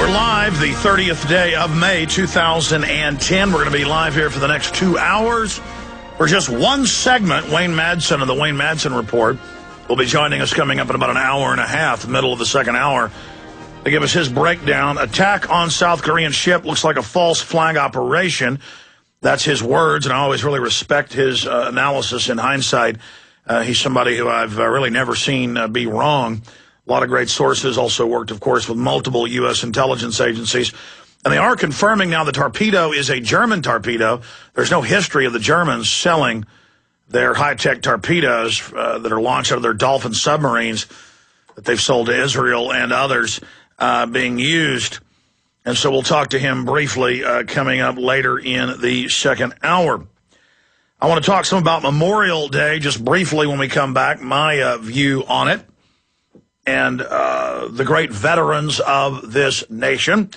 live the 30th day of May 2010. We're going to be live here for the next 2 hours. For just one segment, Wayne Madsen of the Wayne Madsen Report will be joining us coming up in about an hour and a half, middle of the second hour, to give us his breakdown. Attack on South Korean ship looks like a false flag operation. That's his words, and I always really respect his analysis in hindsight. He's somebody who I've really never seen be wrong. A lot of great sources, also worked, of course, with multiple U.S. intelligence agencies. And they are confirming now the torpedo is a German torpedo. There's no history of the Germans selling their high-tech torpedoes that are launched out of their Dolphin submarines that they've sold to Israel and others being used. And so we'll talk to him briefly coming up later in the second hour. I want to talk some about Memorial Day just briefly when we come back, my view on it, and the great veterans of this nation.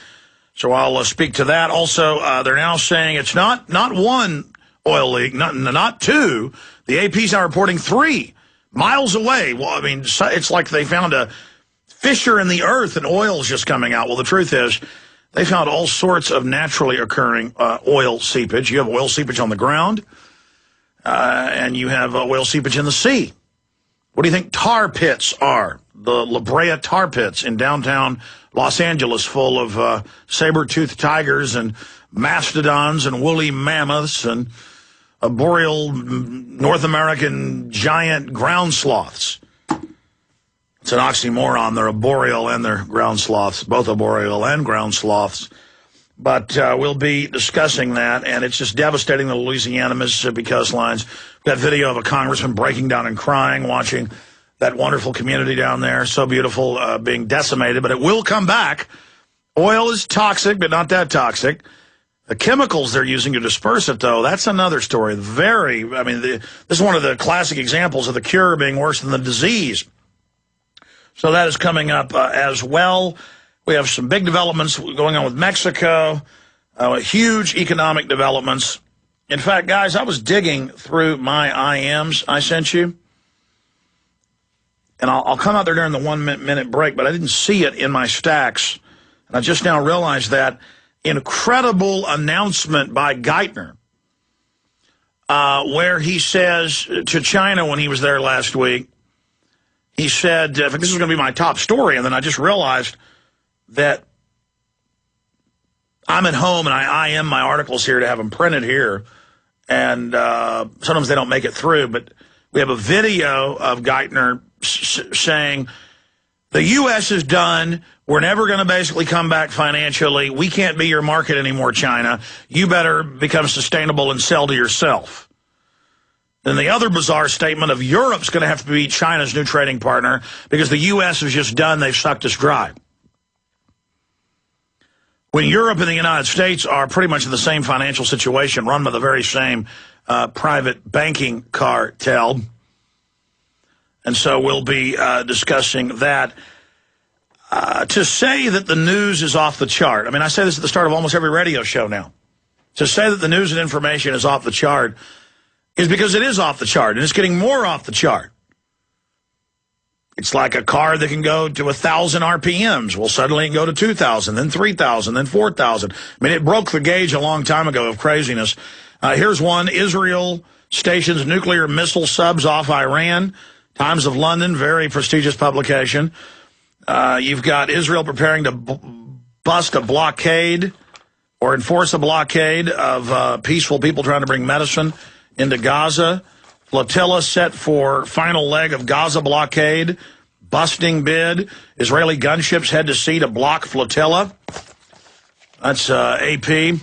So I'll speak to that. Also, they're now saying it's not one oil leak, not two. The AP's now reporting 3 miles away. Well, I mean, it's like they found a fissure in the earth and oil's just coming out. Well, the truth is they found all sorts of naturally occurring oil seepage. You have oil seepage on the ground, and you have oil seepage in the sea. What do you think tar pits are? The La Brea tar pits in downtown Los Angeles, full of saber-toothed tigers and mastodons and woolly mammoths and boreal North American giant ground sloths. It's an oxymoron. They're boreal and they're ground sloths, both boreal and ground sloths. But we'll be discussing that, and it's just devastating the Louisiana, Mississippi coastlines. That video of a congressman breaking down and crying, watching that wonderful community down there, so beautiful, being decimated. But it will come back. Oil is toxic, but not that toxic. The chemicals they're using to disperse it, though, that's another story. This is one of the classic examples of the cure being worse than the disease. So that is coming up as well. We have some big developments going on with Mexico, huge economic developments. In fact, guys, I was digging through my IMs I sent you. And I'll come out there during the 1 minute break, but I didn't see it in my stacks. And I just now realized that incredible announcement by Geithner, where he says to China when he was there last week, he said, this is going to be my top story, and then I just realized that I'm at home and I IM my articles here to have them printed here, and sometimes they don't make it through, but we have a video of Geithner saying the U.S. is done. We're never going to basically come back financially. We can't be your market anymore, China. You better become sustainable and sell to yourself. Then the other bizarre statement of Europe's going to have to be China's new trading partner because the U.S. is just done. They've sucked us dry. When Europe and the United States are pretty much in the same financial situation, run by the very same private banking cartel. And so we'll be discussing that. To say that the news is off the chart, I mean, I say this at the start of almost every radio show now. To say that the news and information is off the chart is because it is off the chart, and it's getting more off the chart. It's like a car that can go to 1,000 RPMs. Well, suddenly it can go to 2,000, then 3,000, then 4,000. I mean, it broke the gauge a long time ago of craziness. Here's one. Israel stations nuclear missile subs off Iran. Times of London, very prestigious publication. You've got Israel preparing to bust a blockade or enforce a blockade of peaceful people trying to bring medicine into Gaza. Flotilla set for final leg of Gaza blockade. Busting bid. Israeli gunships head to sea to block flotilla. That's AP.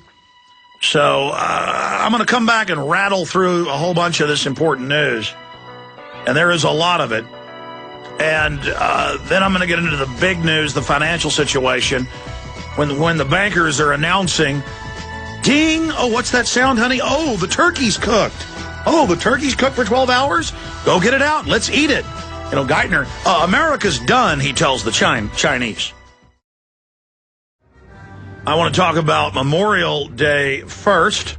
So I'm going to come back and rattle through a whole bunch of this important news. And there is a lot of it. And then I'm going to get into the big news, the financial situation, when the bankers are announcing, ding, oh, what's that sound, honey? Oh, the turkey's cooked. Oh, the turkey's cooked for 12 hours? Go get it out. Let's eat it. You know, Geithner, America's done, he tells the Chinese. I want to talk about Memorial Day first.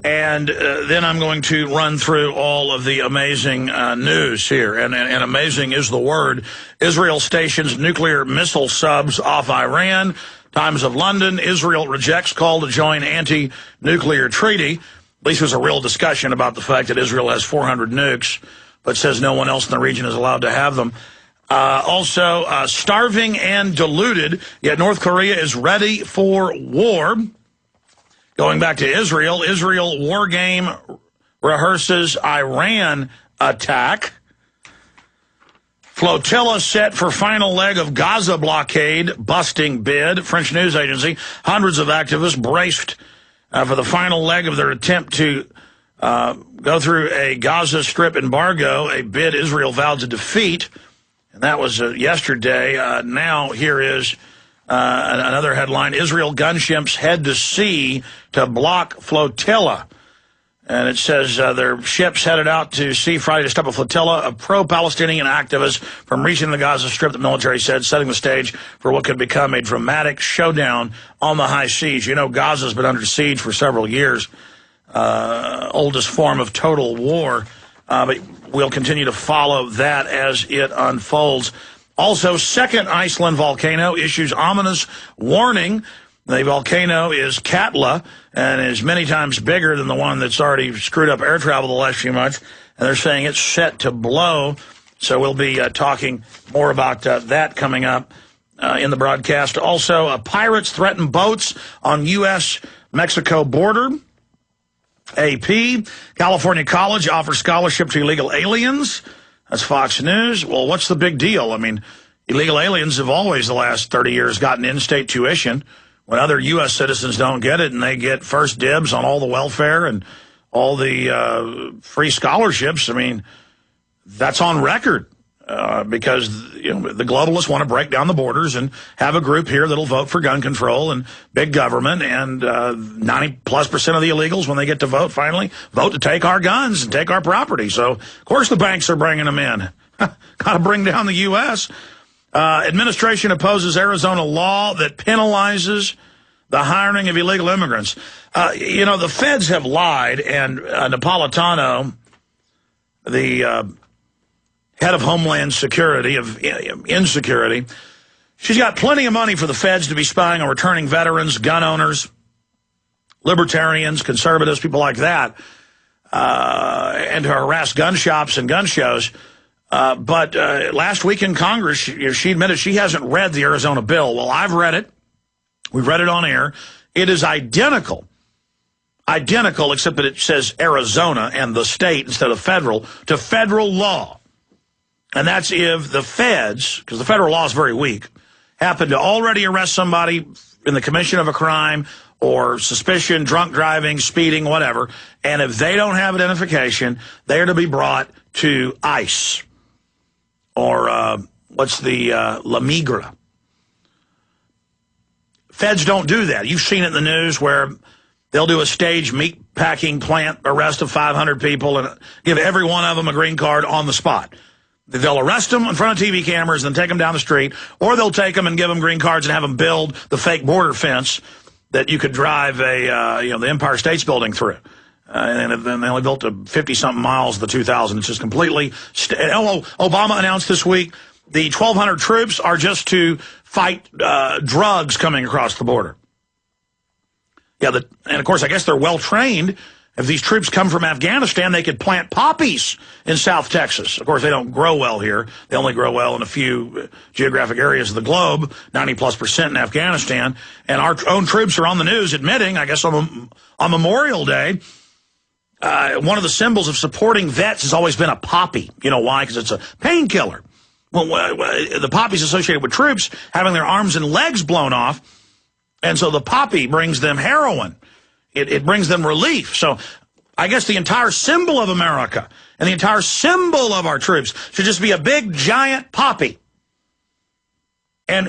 And then I'm going to run through all of the amazing news here. And amazing is the word. Israel stations nuclear missile subs off Iran. Times of London. Israel rejects call to join anti-nuclear treaty. At least there's a real discussion about the fact that Israel has 400 nukes, but says no one else in the region is allowed to have them. Also, starving and deluded, yet North Korea is ready for war. Going back to Israel, Israel war game rehearses Iran attack. Flotilla set for final leg of Gaza blockade, busting bid. French news agency, hundreds of activists braced for the final leg of their attempt to go through a Gaza Strip embargo, a bid Israel vowed to defeat. And that was yesterday. Now here is another headline. Israel gunships head to sea to block flotilla. And it says their ships headed out to sea Friday to stop a flotilla of pro-Palestinian activists from reaching the Gaza Strip, the military said, setting the stage for what could become a dramatic showdown on the high seas. You know, Gaza's been under siege for several years, oldest form of total war. But we'll continue to follow that as it unfolds. Also, second Iceland volcano issues ominous warning. The volcano is Katla and is many times bigger than the one that's already screwed up air travel the last few months. And they're saying it's set to blow. So we'll be talking more about that coming up in the broadcast. Also, pirates threaten boats on U.S.-Mexico border. AP, California college offers scholarship to illegal aliens. That's Fox News. Well, what's the big deal? I mean, illegal aliens have always, the last 30 years, gotten in-state tuition when other U.S. citizens don't get it, and they get first dibs on all the welfare and all the free scholarships. I mean, that's on record because the globalists want to break down the borders and have a group here that'll vote for gun control and big government, and 90+% of the illegals, when they get to vote, finally vote to take our guns and take our property. So, of course, the banks are bringing them in. Got to bring down the U.S. Administration opposes Arizona law that penalizes the hiring of illegal immigrants. The feds have lied, and Napolitano, the head of Homeland Security, of insecurity, she's got plenty of money for the feds to be spying on returning veterans, gun owners, libertarians, conservatives, people like that, and to harass gun shops and gun shows. But last week in Congress, she admitted she hasn't read the Arizona bill. Well, I've read it. We've read it on air. It is identical, except that it says Arizona and the state instead of federal, to federal law. And that's if the feds, because the federal law is very weak, happen to already arrest somebody in the commission of a crime or suspicion, drunk driving, speeding, whatever, and if they don't have identification, they are to be brought to ICE. Or what's the La Migra. Feds don't do that. You've seen it in the news where they'll do a staged meat packing plant arrest of 500 people and give every one of them a green card on the spot. They'll arrest them in front of TV cameras and then take them down the street, or they'll take them and give them green cards and have them build the fake border fence that you could drive the Empire State's Building through. And they only built 50-something miles of the 2,000. It's just completely... Obama announced this week the 1,200 troops are just to fight drugs coming across the border. Yeah, and of course, I guess they're well-trained. If these troops come from Afghanistan, they could plant poppies in South Texas. Of course, they don't grow well here. They only grow well in a few geographic areas of the globe, 90+% in Afghanistan. And our own troops are on the news admitting, I guess on Memorial Day, one of the symbols of supporting vets has always been a poppy. You know why? Because it's a painkiller. Well, the poppy's associated with troops having their arms and legs blown off, and so the poppy brings them heroin. It brings them relief. So I guess the entire symbol of America and the entire symbol of our troops should just be a big, giant poppy. And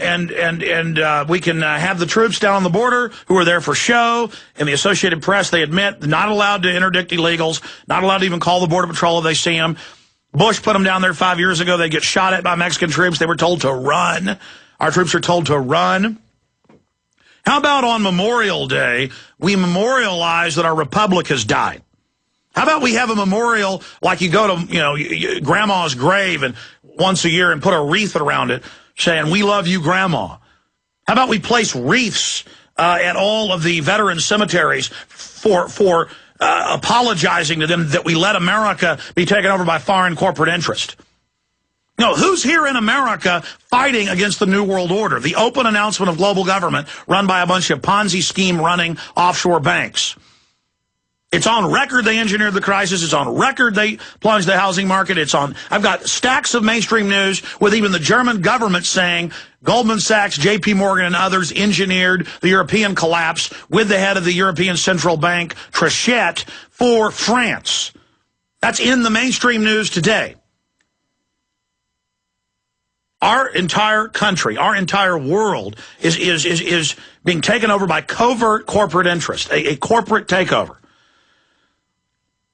we can have the troops down on the border who are there for show. In the Associated Press, they admit not allowed to interdict illegals, not allowed to even call the Border Patrol if they see them. Bush put them down there 5 years ago. They get shot at by Mexican troops. They were told to run. Our troops are told to run. How about on Memorial Day, we memorialize that our republic has died? How about we have a memorial like you go to, Grandma's grave and once a year and put a wreath around it saying, "We love you, Grandma." How about we place wreaths at all of the veteran cemeteries for apologizing to them that we let America be taken over by foreign corporate interest? No, who's here in America fighting against the New World Order, the open announcement of global government run by a bunch of Ponzi scheme-running offshore banks? It's on record they engineered the crisis. It's on record they plunged the housing market. I've got stacks of mainstream news with even the German government saying Goldman Sachs, J.P. Morgan, and others engineered the European collapse with the head of the European Central Bank, Trichet, for France. That's in the mainstream news today. Our entire country, our entire world is being taken over by covert corporate interest, a corporate takeover.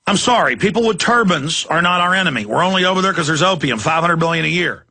I'm sorry, people with turbans are not our enemy. We're only over there because there's opium, $500 billion a year.